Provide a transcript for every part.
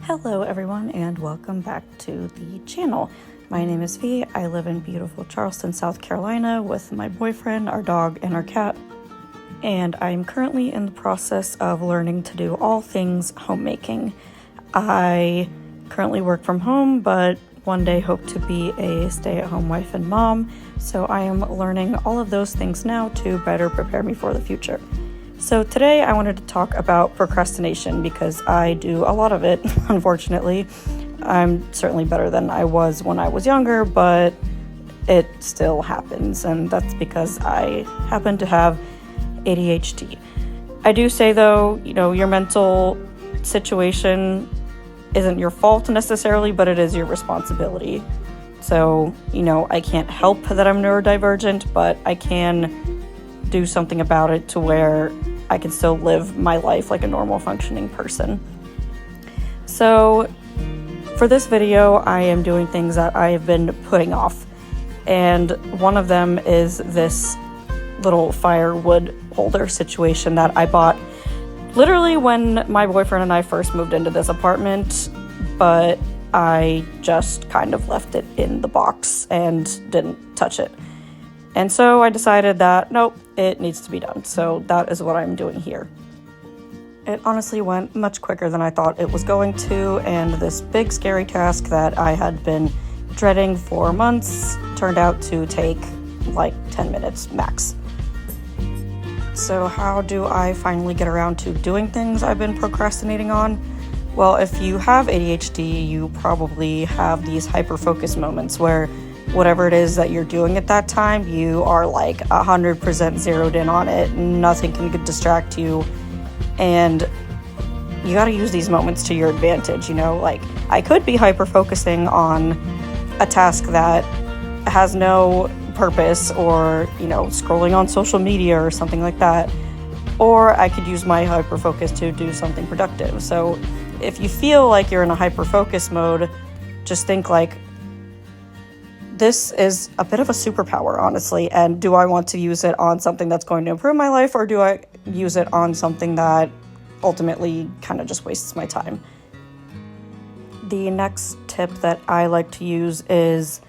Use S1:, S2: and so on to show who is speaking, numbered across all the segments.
S1: Hello everyone and welcome back to the channel. My name is V. I live in beautiful Charleston, South Carolina with my boyfriend, our dog, and our cat. And I'm currently in the process of learning to do all things homemaking. I currently work from home, but one day hope to be a stay-at-home wife and mom. So I am learning all of those things now to better prepare me for the future. So today I wanted to talk about procrastination because I do a lot of it, unfortunately. I'm certainly better than I was when I was younger, but it still happens, and that's because I happen to have ADHD. I do say though, your mental situation isn't your fault necessarily, but it is your responsibility. So, I can't help that I'm neurodivergent, but I can do something about it to where I can still live my life like a normal functioning person. So for this video, I am doing things that I have been putting off. And one of them is this little firewood holder situation that I bought literally when my boyfriend and I first moved into this apartment, but I just kind of left it in the box and didn't touch it. And so I decided that, nope, it needs to be done. So that is what I'm doing here. It honestly went much quicker than I thought it was going to, and this big scary task that I had been dreading for months turned out to take like 10 minutes max. So how do I finally get around to doing things I've been procrastinating on? Well, if you have ADHD, you probably have these hyper-focus moments where whatever it is that you're doing at that time, you are like 100% zeroed in on it. Nothing can distract you. And you got to use these moments to your advantage. Like I could be hyper-focusing on a task that has no purpose or, scrolling on social media or something like that. Or I could use my hyper-focus to do something productive. So if you feel like you're in a hyper-focus mode, just think like, this is a bit of a superpower, honestly, and do I want to use it on something that's going to improve my life, or do I use it on something that ultimately kind of just wastes my time? The next tip that I like to use is,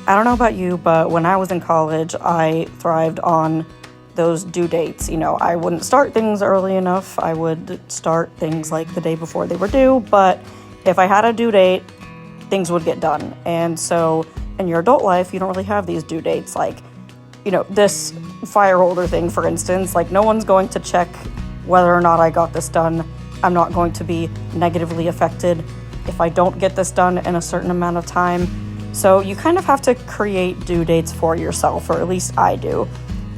S1: I don't know about you, but when I was in college, I thrived on those due dates. I wouldn't start things early enough. I would start things like the day before they were due, but if I had a due date, things would get done. And so in your adult life, you don't really have these due dates. Like, this fire holder thing, for instance, like no one's going to check whether or not I got this done. I'm not going to be negatively affected if I don't get this done in a certain amount of time. So you kind of have to create due dates for yourself, or at least I do.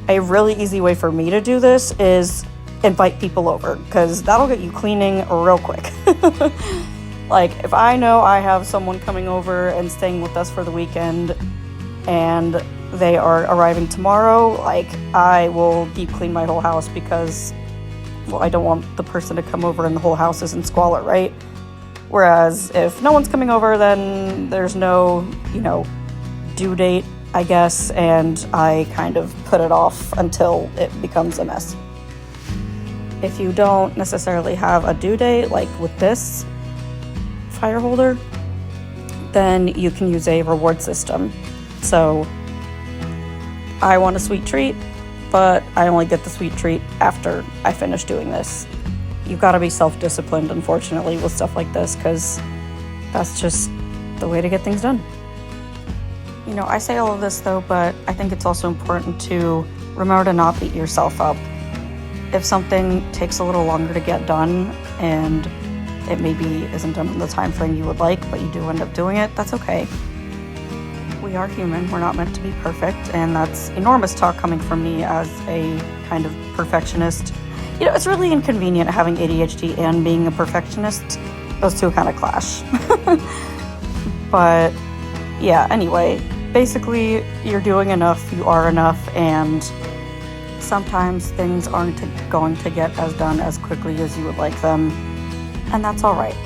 S1: A really easy way for me to do this is invite people over, because that'll get you cleaning real quick. Like, if I know I have someone coming over and staying with us for the weekend and they are arriving tomorrow, like, I will deep clean my whole house because, well, I don't want the person to come over and the whole house is in squalor, right? Whereas if no one's coming over, then there's no, due date, I guess, and I kind of put it off until it becomes a mess. If you don't necessarily have a due date, like with this fire holder, then you can use a reward system. So I want a sweet treat, but I only get the sweet treat after I finish doing this. You've got to be self-disciplined, unfortunately, with stuff like this, because that's just the way to get things done. I say all of this though, but I think it's also important to remember to not beat yourself up. If something takes a little longer to get done and it maybe isn't done in the time frame you would like, but you do end up doing it, that's okay. We are human, we're not meant to be perfect, and that's enormous talk coming from me as a kind of perfectionist. It's really inconvenient having ADHD and being a perfectionist. Those two kind of clash. But yeah, anyway, basically you're doing enough, you are enough, and sometimes things aren't going to get as done as quickly as you would like them. And that's all right.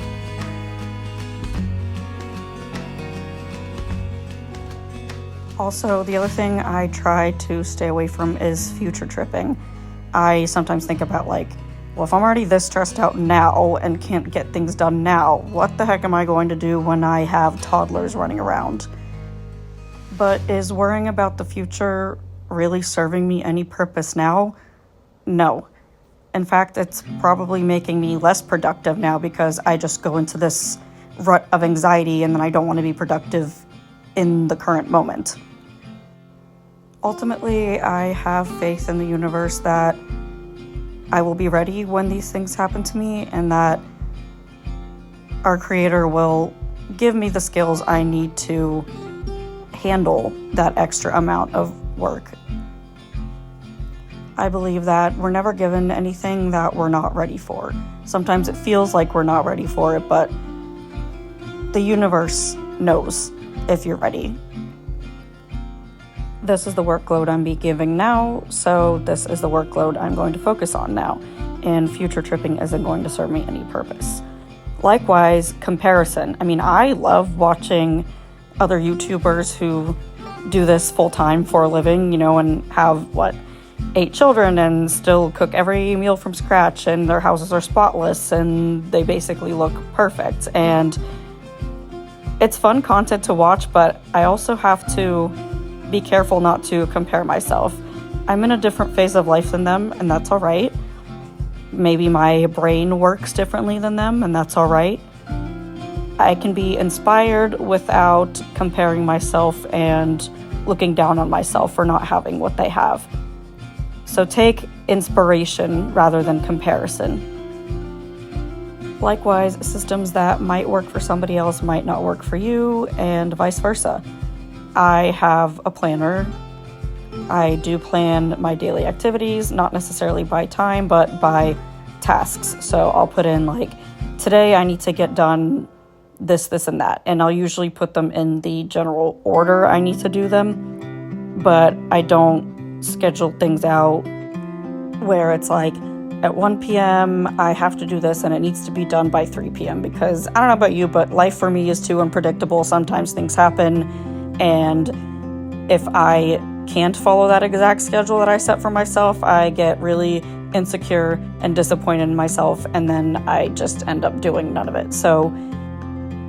S1: Also, the other thing I try to stay away from is future tripping. I sometimes think about like well, if I'm already this stressed out now and can't get things done now, what the heck am I going to do when I have toddlers running around? But is worrying about the future really serving me any purpose now? No. In fact, it's probably making me less productive now because I just go into this rut of anxiety and then I don't want to be productive in the current moment. Ultimately, I have faith in the universe that I will be ready when these things happen to me and that our Creator will give me the skills I need to handle that extra amount of work. I believe that we're never given anything that we're not ready for. Sometimes it feels like we're not ready for it, but the universe knows if you're ready. This is the workload I'm giving now, so this is the workload I'm going to focus on now, and future tripping isn't going to serve me any purpose. Likewise, comparison. I mean, I love watching other YouTubers who do this full-time for a living, and have, 8 children and still cook every meal from scratch, and their houses are spotless, and they basically look perfect. And it's fun content to watch, but I also have to be careful not to compare myself. I'm in a different phase of life than them, and that's all right. Maybe my brain works differently than them, and that's all right. I can be inspired without comparing myself and looking down on myself for not having what they have. So take inspiration rather than comparison. Likewise, systems that might work for somebody else might not work for you, and vice versa. I have a planner. I do plan my daily activities, not necessarily by time, but by tasks. So I'll put in today I need to get done this, and that. And I'll usually put them in the general order I need to do them. But I don't schedule things out where it's at 1 p.m. I have to do this and it needs to be done by 3 p.m. because I don't know about you, but life for me is too unpredictable. Sometimes things happen. And if I can't follow that exact schedule that I set for myself, I get really insecure and disappointed in myself, and then I just end up doing none of it. So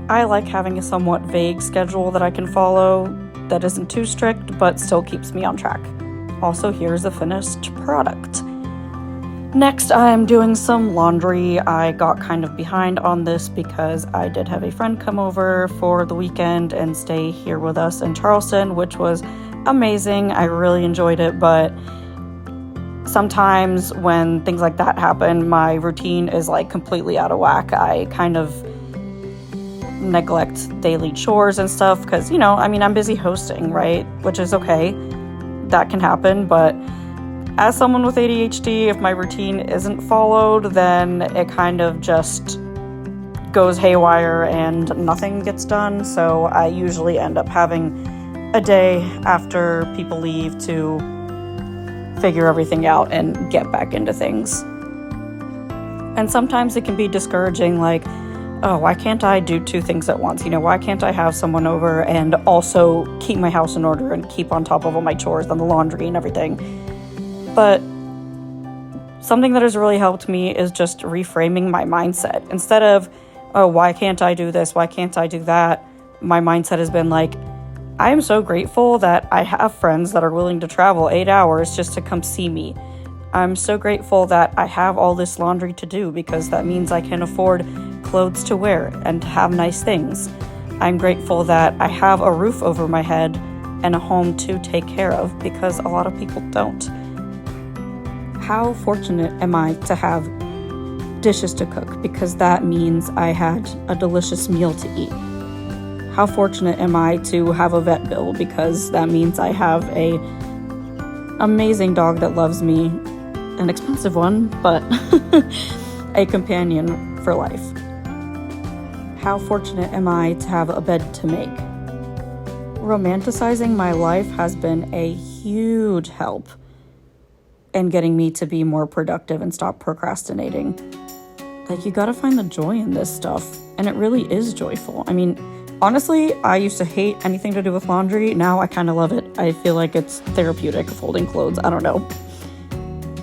S1: I like having a somewhat vague schedule that I can follow that isn't too strict, but still keeps me on track. Also, here's a finished product. Next, I'm doing some laundry. I got kind of behind on this because I did have a friend come over for the weekend and stay here with us in Charleston, which was amazing. I really enjoyed it, but sometimes when things like that happen, my routine is completely out of whack. I kind of neglect daily chores and stuff because, I'm busy hosting, right? Which is okay. That can happen, but as someone with ADHD, if my routine isn't followed, then it kind of just goes haywire and nothing gets done. So I usually end up having a day after people leave to figure everything out and get back into things. And sometimes it can be discouraging, oh, why can't I do 2 things at once? Why can't I have someone over and also keep my house in order and keep on top of all my chores and the laundry and everything? But something that has really helped me is just reframing my mindset. Instead of, oh, why can't I do this? Why can't I do that? My mindset has been I am so grateful that I have friends that are willing to travel 8 hours just to come see me. I'm so grateful that I have all this laundry to do because that means I can afford clothes to wear and to have nice things. I'm grateful that I have a roof over my head and a home to take care of because a lot of people don't. How fortunate am I to have dishes to cook because that means I had a delicious meal to eat? How fortunate am I to have a vet bill because that means I have a amazing dog that loves me, an expensive one, but a companion for life. How fortunate am I to have a bed to make? Romanticizing my life has been a huge help in getting me to be more productive and stop procrastinating. You gotta find the joy in this stuff, and it really is joyful. Honestly, I used to hate anything to do with laundry. Now I kind of love it. I feel like it's therapeutic folding clothes. I don't know.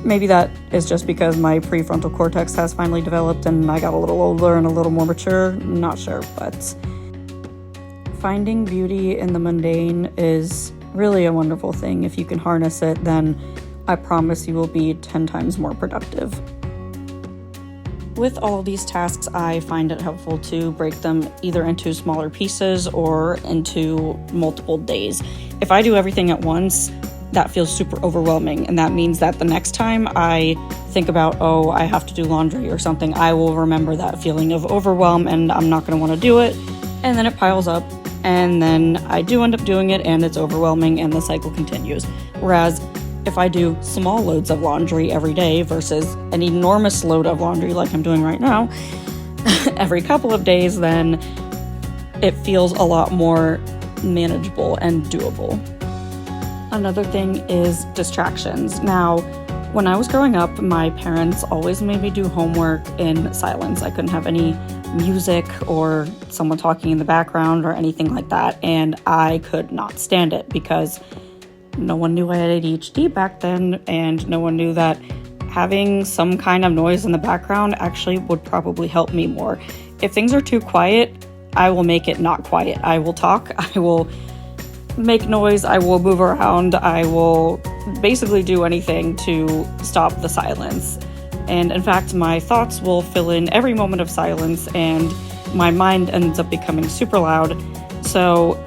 S1: Maybe that is just because my prefrontal cortex has finally developed and I got a little older and a little more mature. Not sure, but finding beauty in the mundane is really a wonderful thing. If you can harness it, then I promise you will be 10 times more productive. With all of these tasks, I find it helpful to break them either into smaller pieces or into multiple days. If I do everything at once, that feels super overwhelming, and that means that the next time I think about, oh, I have to do laundry or something, I will remember that feeling of overwhelm and I'm not going to want to do it, and then it piles up, and then I do end up doing it and it's overwhelming and the cycle continues. Whereas if I do small loads of laundry every day versus an enormous load of laundry like I'm doing right now every couple of days, then it feels a lot more manageable and doable. Another thing is distractions. Now, when I was growing up, my parents always made me do homework in silence. I couldn't have any music or someone talking in the background or anything like that, and I could not stand it because no one knew I had ADHD back then, and no one knew that having some kind of noise in the background actually would probably help me more. If things are too quiet, I will make it not quiet. I will talk, I will make noise, I will move around, I will basically do anything to stop the silence. And in fact, my thoughts will fill in every moment of silence, and my mind ends up becoming super loud. So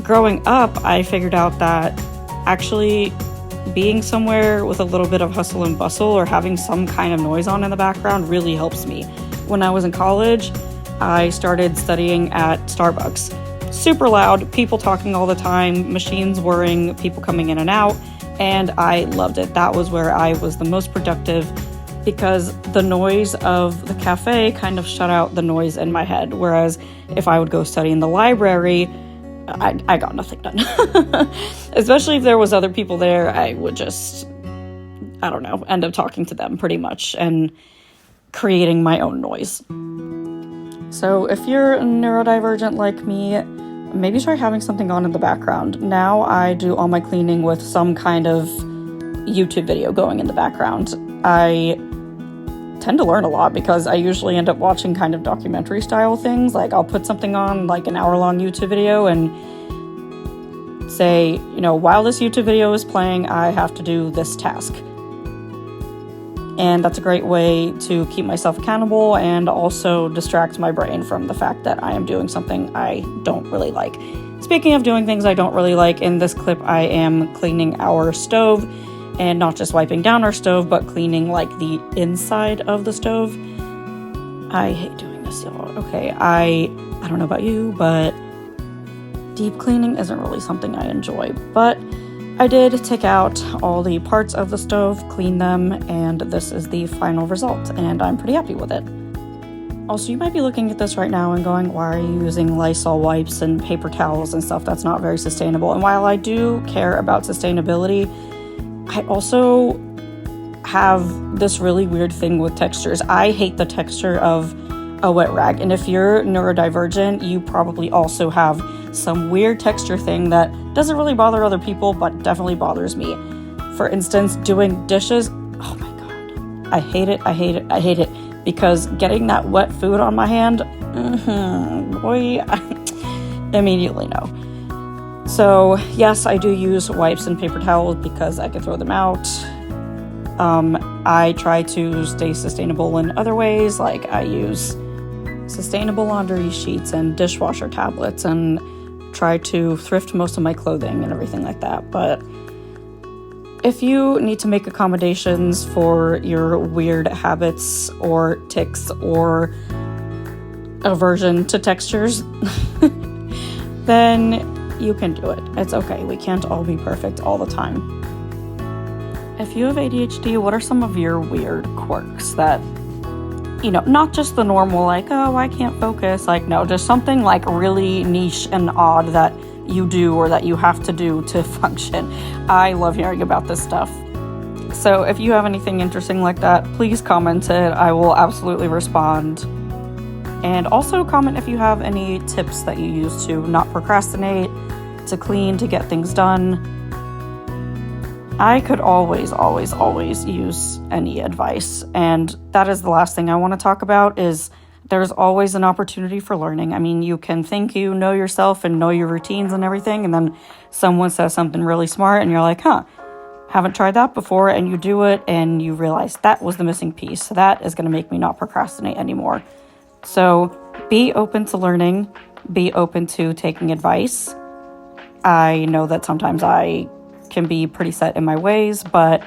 S1: growing up, I figured out that actually being somewhere with a little bit of hustle and bustle or having some kind of noise on in the background really helps me. When I was in college, I started studying at Starbucks. Super loud, people talking all the time, machines whirring, people coming in and out, and I loved it. That was where I was the most productive because the noise of the cafe kind of shut out the noise in my head. Whereas if I would go study in the library, I got nothing done. Especially if there was other people there, I would just, end up talking to them pretty much and creating my own noise. So if you're neurodivergent like me, maybe try having something on in the background. Now I do all my cleaning with some kind of YouTube video going in the background. I tend to learn a lot because I usually end up watching kind of documentary style things. Like I'll put something on like an hour-long YouTube video and say, while this YouTube video is playing, I have to do this task. And that's a great way to keep myself accountable and also distract my brain from the fact that I am doing something I don't really like. Speaking of doing things I don't really like, in this clip I am cleaning our stove, and not just wiping down our stove, but cleaning like the inside of the stove. I hate doing this, y'all. Okay, I don't know about you, but deep cleaning isn't really something I enjoy. But I did take out all the parts of the stove, clean them, and this is the final result, and I'm pretty happy with it. Also, you might be looking at this right now and going, why are you using Lysol wipes and paper towels and stuff? That's not very sustainable. And while I do care about sustainability, I also have this really weird thing with textures. I hate the texture of a wet rag, and if you're neurodivergent, you probably also have some weird texture thing that doesn't really bother other people, but definitely bothers me. For instance, doing dishes, oh my god, I hate it, because getting that wet food on my hand, boy, I immediately know. So yes, I do use wipes and paper towels because I can throw them out. I try to stay sustainable in other ways, like I use sustainable laundry sheets and dishwasher tablets and try to thrift most of my clothing and everything like that. But if you need to make accommodations for your weird habits or tics or aversion to textures, then you can do it. It's okay. We can't all be perfect all the time. If you have ADHD, what are some of your weird quirks that, not just the normal, like, oh, I can't focus, like, no, just something like really niche and odd that you do or that you have to do to function. I love hearing about this stuff. So if you have anything interesting like that, please comment it. I will absolutely respond. And also comment if you have any tips that you use to not procrastinate, to clean, to get things done. I could always use any advice, and that is the last thing I want to talk about. Is there's always an opportunity for learning. I mean, you can think you know yourself and know your routines and everything, and then someone says something really smart and you're like, haven't tried that before, and you do it and you realize that was the missing piece. So that is going to make me not procrastinate anymore. So be open to learning, be open to taking advice. I know that sometimes I can be pretty set in my ways, but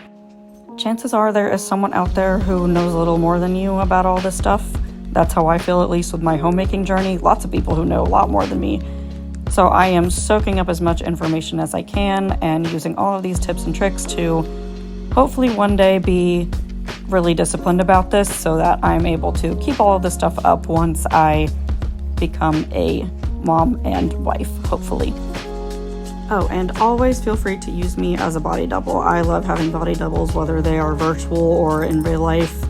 S1: chances are there is someone out there who knows a little more than you about all this stuff. That's how I feel, at least with my homemaking journey. Lots of people who know a lot more than me. So I am soaking up as much information as I can and using all of these tips and tricks to hopefully one day be really disciplined about this so that I'm able to keep all of this stuff up once I become a mom and wife, hopefully. Oh, and always feel free to use me as a body double. I love having body doubles, whether they are virtual or in real life,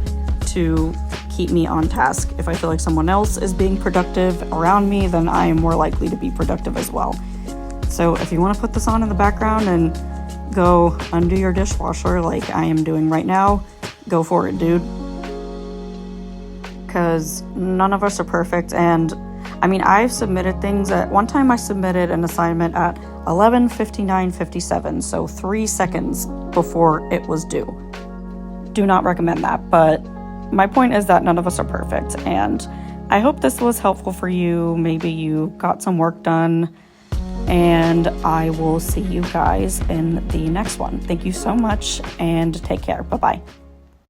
S1: to keep me on task. If I feel like someone else is being productive around me, then I am more likely to be productive as well. So if you want to put this on in the background and go undo your dishwasher like I am doing right now, go for it, dude. Because none of us are perfect. And I mean, I've submitted things at one time. I submitted an assignment at 11:59:57, so 3 seconds before it was due. Do not recommend that, but my point is that none of us are perfect, and I hope this was helpful for you. Maybe you got some work done, and I will see you guys in the next one. Thank you so much, and take care. Bye-bye.